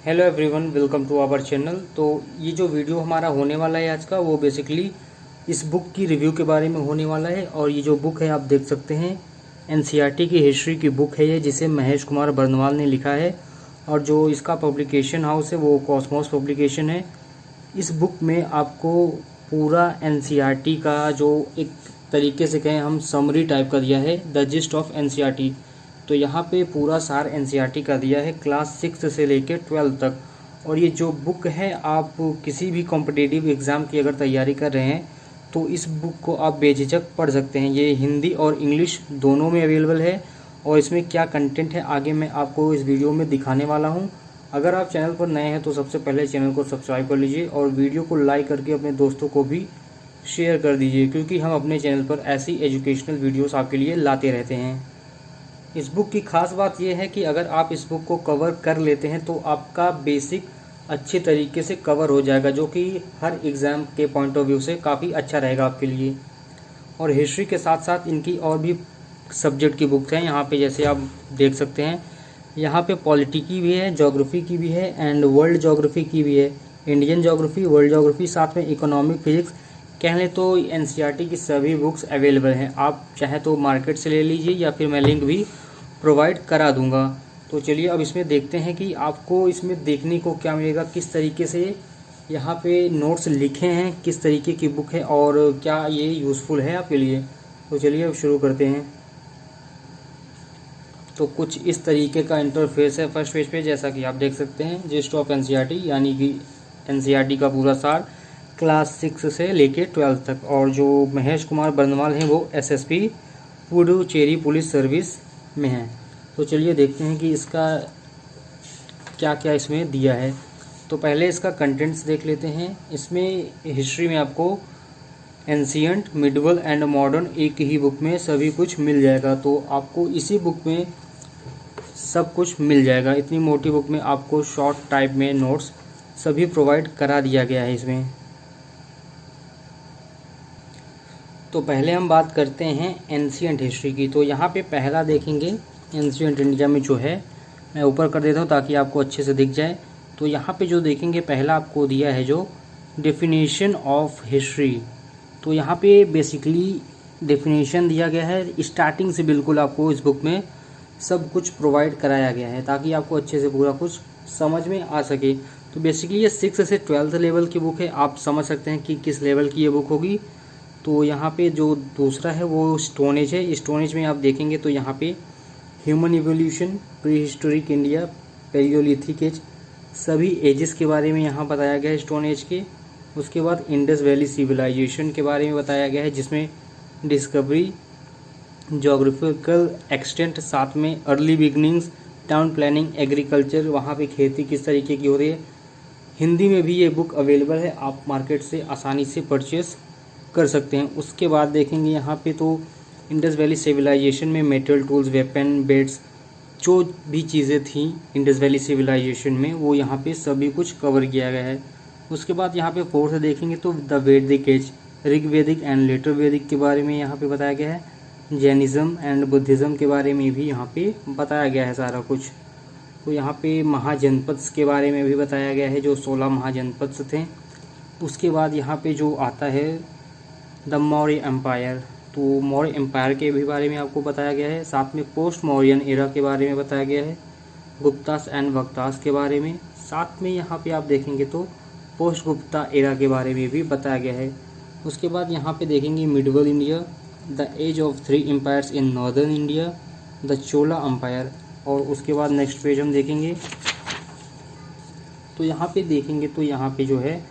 Hello everyone, welcome to our channel. तो ये जो वीडियो हमारा होने वाला है आज का, वो बेसिकली इस बुक की रिव्यू के बारे में होने वाला है। और ये जो बुक है आप देख सकते हैं, एनसीईआरटी की हिस्ट्री की बुक है ये, जिसे महेश कुमार बर्नवाल ने लिखा है। और जो इसका पब्लिकेशन हाउस है वो कॉस्मोस पब्लिकेशन है। इस बुक में आपको पूरा एनसीईआरटी का जो एक तरीके से कहें हम समरी टाइप का दिया है, द जिस्ट ऑफ एनसीईआरटी। तो यहाँ पे पूरा सार एनसीईआरटी का दिया है क्लास 6 से लेकर 12 तक। और ये जो बुक है, आप किसी भी कॉम्पिटिटिव एग्ज़ाम की अगर तैयारी कर रहे हैं तो इस बुक को आप बेझिझक पढ़ सकते हैं। ये हिंदी और इंग्लिश दोनों में अवेलेबल है। और इसमें क्या कंटेंट है आगे मैं आपको इस वीडियो में दिखाने वाला हूँ। अगर आप चैनल पर नए हैं तो सबसे पहले चैनल को सब्सक्राइब कर लीजिए और वीडियो को लाइक करके अपने दोस्तों को भी शेयर कर दीजिए, क्योंकि हम अपने चैनल पर ऐसी एजुकेशनल वीडियोस आपके लिए लाते रहते हैं। इस बुक की खास बात यह है कि अगर आप इस बुक को कवर कर लेते हैं तो आपका बेसिक अच्छे तरीके से कवर हो जाएगा, जो कि हर एग्ज़ाम के पॉइंट ऑफ व्यू से काफ़ी अच्छा रहेगा आपके लिए। और हिस्ट्री के साथ साथ इनकी और भी सब्जेक्ट की बुक्स हैं यहाँ पे, जैसे आप देख सकते हैं। यहाँ पे पॉलिटी की भी है, ज्योग्राफी की भी है एंड वर्ल्ड ज्योग्राफी की भी है। इंडियन ज्योग्राफी, वर्ल्ड ज्योग्राफी, साथ में इकोनॉमिक फिजिक्स। कह लें तो एनसीईआरटी की सभी बुक्स अवेलेबल हैं। आप चाहे तो मार्केट से ले लीजिए या फिर मैं लिंक भी प्रोवाइड करा दूंगा। तो चलिए अब इसमें देखते हैं कि आपको इसमें देखने को क्या मिलेगा, किस तरीके से यहाँ पे नोट्स लिखे हैं, किस तरीके की बुक है और क्या ये यूज़फुल है आपके लिए। तो चलिए अब शुरू करते हैं। तो कुछ इस तरीके का इंटरफेस है फर्स्ट पेज पे, जैसा कि आप देख सकते हैं। जिस्ट ऑफ एनसीईआरटी यानी कि एनसीईआरटी का पूरा सार क्लास 6 से लेके 12 तक। और जो महेश कुमार बर्नवाल हैं वो एसएसपी पुडुचेरी पुलिस सर्विस में है। तो चलिए देखते हैं कि इसका क्या क्या इसमें दिया है। तो पहले इसका कंटेंट्स देख लेते हैं। इसमें हिस्ट्री में आपको एंशिएंट, मिडवल एंड मॉडर्न एक ही बुक में सभी कुछ मिल जाएगा। तो आपको इसी बुक में सब कुछ मिल जाएगा। इतनी मोटी बुक में आपको शॉर्ट टाइप में नोट्स सभी प्रोवाइड करा दिया गया है इसमें। तो पहले हम बात करते हैं एंशिएंट हिस्ट्री की। तो यहाँ पे पहला देखेंगे एंशिएंट इंडिया में जो है, मैं ऊपर कर देता हूँ ताकि आपको अच्छे से दिख जाए। तो यहाँ पे जो देखेंगे पहला आपको दिया है जो डेफिनेशन ऑफ हिस्ट्री। तो यहाँ पे बेसिकली डेफिनेशन दिया गया है। स्टार्टिंग से बिल्कुल आपको इस बुक में सब कुछ प्रोवाइड कराया गया है ताकि आपको अच्छे से पूरा कुछ समझ में आ सके। तो बेसिकली ये 6 से 12 लेवल की बुक है। आप समझ सकते हैं कि किस लेवल की ये बुक होगी। तो यहाँ पे जो दूसरा है वो स्टोन एज है। स्टोन एज में आप देखेंगे तो यहाँ पे human evolution, prehistoric India, palaeolithic age, सभी एजेस के बारे में यहाँ बताया गया है स्टोन एज के। उसके बाद इंडस वैली सिविलाइजेशन के बारे में बताया गया है, जिसमें डिस्कवरी, जोग्राफिकल एक्सटेंट, साथ में early beginnings, town planning, agriculture, वहाँ पे खेती किस तरीके की हो रही है। हिंदी में भी ये बुक अवेलेबल है, आप मार्केट से आसानी से परचेस कर सकते हैं। उसके बाद देखेंगे यहाँ पे तो इंडस वैली सिविलाइजेशन में मेटल टूल्स, वेपन, बेड्स, जो भी चीज़ें थी इंडस वैली सिविलाइजेशन में वो यहाँ पे सभी कुछ कवर किया गया है। उसके बाद यहाँ पे फोर्थ देखेंगे तो द वैदिक एज, ऋग्वैदिक एंड लेटर वैदिक के बारे में यहाँ पे बताया गया है। जैनिज़्म एंड बुद्धिज़्म के बारे में भी यहाँ पे बताया गया है सारा कुछ। तो यहाँ पे महाजनपद के बारे में भी बताया गया है, जो 16 महाजनपद थे। उसके बाद यहाँ पे जो आता है द मौर्य एम्पायर, तो मौर्य एम्पायर के भी बारे में आपको बताया गया है। साथ में पोस्ट मौर्यन एरा के बारे में बताया गया है, गुप्तास एंड भक्तास के बारे में। साथ में यहाँ पे आप देखेंगे तो पोस्ट गुप्ता एरा के बारे में भी बताया गया है। उसके बाद यहाँ पे देखेंगे medieval India, the age of 3 empires in northern India, the Chola empire. और उसके बाद नेक्स्ट पेज हम देखेंगे तो यहाँ पे देखेंगे तो यहाँ पे जो है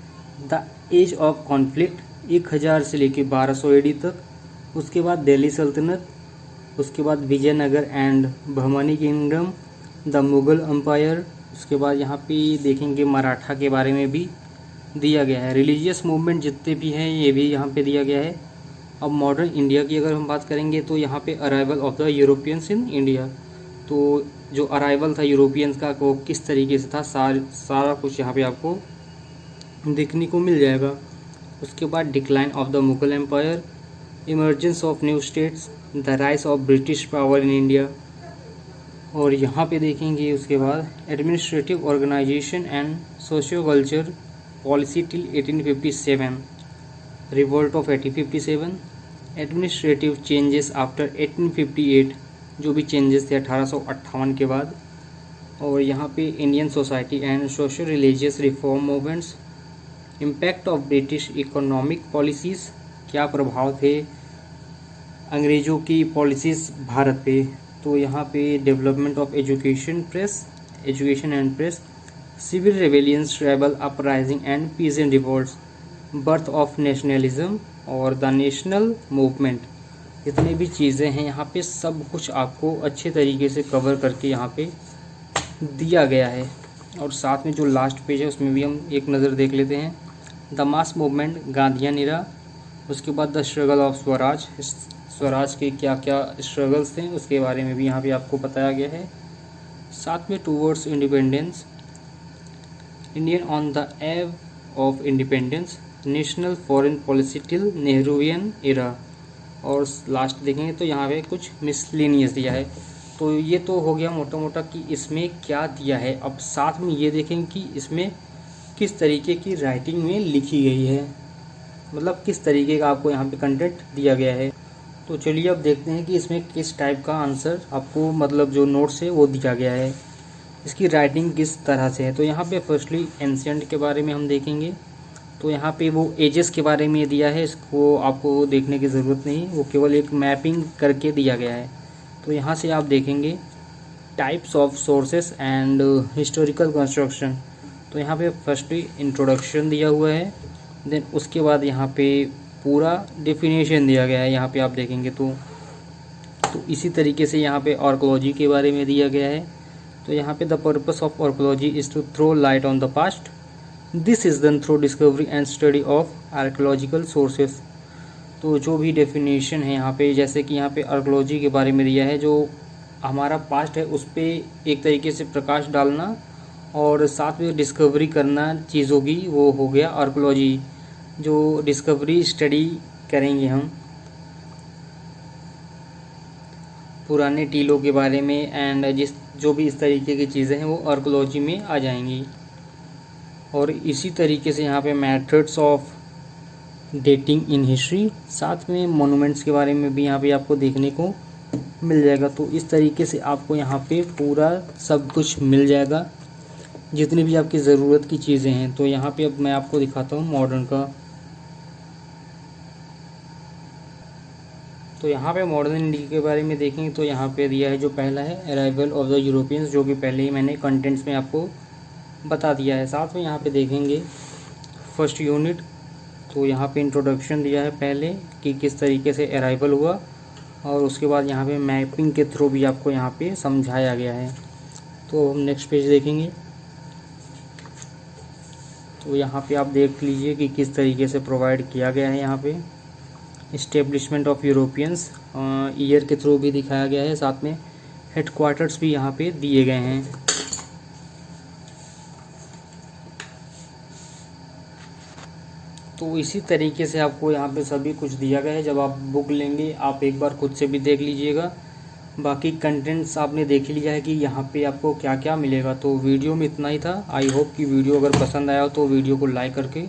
द एज ऑफ कॉन्फ्लिक्ट 1000 से लेकर 1200 एडी तक। उसके बाद दिल्ली सल्तनत, उसके बाद Vijayanagar and Bahmani kingdom, the Mughal empire. उसके बाद यहाँ पे देखेंगे मराठा के बारे में भी दिया गया है। रिलीजियस मूवमेंट जितने भी हैं ये भी यहाँ पे दिया गया है। अब मॉडर्न इंडिया की अगर हम बात करेंगे तो यहाँ पे arrival of the Europeans in India, तो जो अराइवल था यूरोपियंस का वो किस तरीके से था, सारा कुछ यहाँ पे आपको देखने को मिल जाएगा। उसके बाद decline of the Mughal empire, emergence of new states, the rise of British power in India, और यहाँ पे देखेंगे उसके बाद administrative organisation and socio culture policy till 1857, revolt of 1857, administrative changes after 1858, जो भी चेंजेस थे 1858 के बाद, और यहाँ पे Indian society and social religious reform movements, impact of British economic policies, क्या प्रभाव थे अंग्रेज़ों की पॉलिसीज़ भारत पे, तो यहाँ पे development of education and press, civil rebellions, tribal uprising and peasant revolts, birth of nationalism और द नेशनल मूवमेंट। जितने भी चीज़ें हैं यहाँ पे सब कुछ आपको अच्छे तरीके से कवर करके यहाँ पे दिया गया है। और साथ में जो लास्ट पेज है उसमें भी हम एक नज़र देख लेते हैं। द मास मूवमेंट, गांधीयन इरा, उसके बाद द स्ट्रगल ऑफ स्वराज के क्या क्या स्ट्रगल्स थे उसके बारे में भी यहाँ पे आपको बताया गया है। साथ में towards independence, Indian on the eve of independence, national foreign policy till Nehruvian era, और लास्ट देखेंगे तो यहाँ पे कुछ मिसलेनियस दिया है। तो ये तो हो गया मोटा मोटा कि इसमें क्या दिया है। अब साथ में ये देखेंगे कि इसमें किस तरीके की राइटिंग में लिखी गई है, मतलब किस तरीके का आपको यहाँ पे कंटेंट दिया गया है। तो चलिए अब देखते हैं कि इसमें किस टाइप का आंसर आपको, मतलब जो नोट्स है वो दिया गया है, इसकी राइटिंग किस तरह से है। तो यहाँ पे फर्स्टली एंशिएंट के बारे में हम देखेंगे। तो यहाँ पे वो एजेस के बारे में दिया है, इसको आपको देखने की ज़रूरत नहीं, वो केवल एक मैपिंग करके दिया गया है। तो यहाँ से आप देखेंगे types of sources and historical construction. तो यहाँ पे फर्स्टली इंट्रोडक्शन दिया हुआ है, देन उसके बाद यहाँ पे पूरा डेफिनेशन दिया गया है। यहाँ पे आप देखेंगे तो इसी तरीके से यहाँ पे आर्कोलॉजी के बारे में दिया गया है। तो यहाँ पे the purpose of archaeology is to throw light on the past, this is done through discovery and study of archaeological sources. तो जो भी डेफिनेशन है यहाँ पे, जैसे कि यहाँ पे आर्कोलॉजी के बारे में दिया है, जो हमारा पास्ट है उस पर एक तरीके से प्रकाश डालना, और साथ में डिस्कवरी करना चीज़ों की, वो हो गया आर्कोलॉजी, जो डिस्कवरी स्टडी करेंगे हम पुराने टीलों के बारे में, एंड जो भी इस तरीके की चीज़ें हैं वो आर्कोलॉजी में आ जाएंगी। और इसी तरीके से यहाँ पे methods of dating in history, साथ में मोनूमेंट्स के बारे में भी यहाँ पे आपको देखने को मिल जाएगा। तो इस तरीके से आपको यहाँ पे पूरा सब कुछ मिल जाएगा, जितनी भी आपकी ज़रूरत की चीज़ें हैं। तो यहाँ पे अब मैं आपको दिखाता हूँ मॉडर्न का। तो यहाँ पे मॉडर्न इंडिया के बारे में देखेंगे तो यहाँ पे दिया है, जो पहला है अराइवल ऑफ द यूरोपियंस, जो कि पहले ही मैंने कंटेंट्स में आपको बता दिया है। साथ में यहाँ पे देखेंगे फर्स्ट यूनिट, तो यहाँ पे इंट्रोडक्शन दिया है पहले कि किस तरीके से अराइवल हुआ, और उसके बाद यहाँ पे मैपिंग के थ्रू भी आपको यहाँ पे समझाया गया है। तो हम नेक्स्ट पेज देखेंगे। तो यहाँ पे आप देख लीजिए कि किस तरीके से प्रोवाइड किया गया है। यहाँ पे इस्टेब्लिशमेंट ऑफ यूरोपियंस ईयर के थ्रू भी दिखाया गया है, साथ में हेडक्वार्टर्स भी यहाँ पे दिए गए हैं। तो इसी तरीके से आपको यहाँ पे सभी कुछ दिया गया है। जब आप बुक लेंगे आप एक बार खुद से भी देख लीजिएगा। बाकी कंटेंट्स आपने देख लिया है कि यहाँ पे आपको क्या क्या मिलेगा। तो वीडियो में इतना ही था। आई होप कि वीडियो अगर पसंद आया हो तो वीडियो को लाइक करके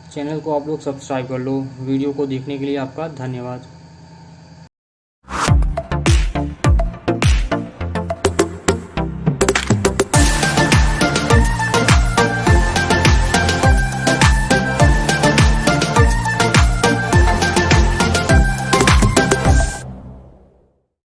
चैनल को आप लोग सब्सक्राइब कर लो। वीडियो को देखने के लिए आपका धन्यवाद।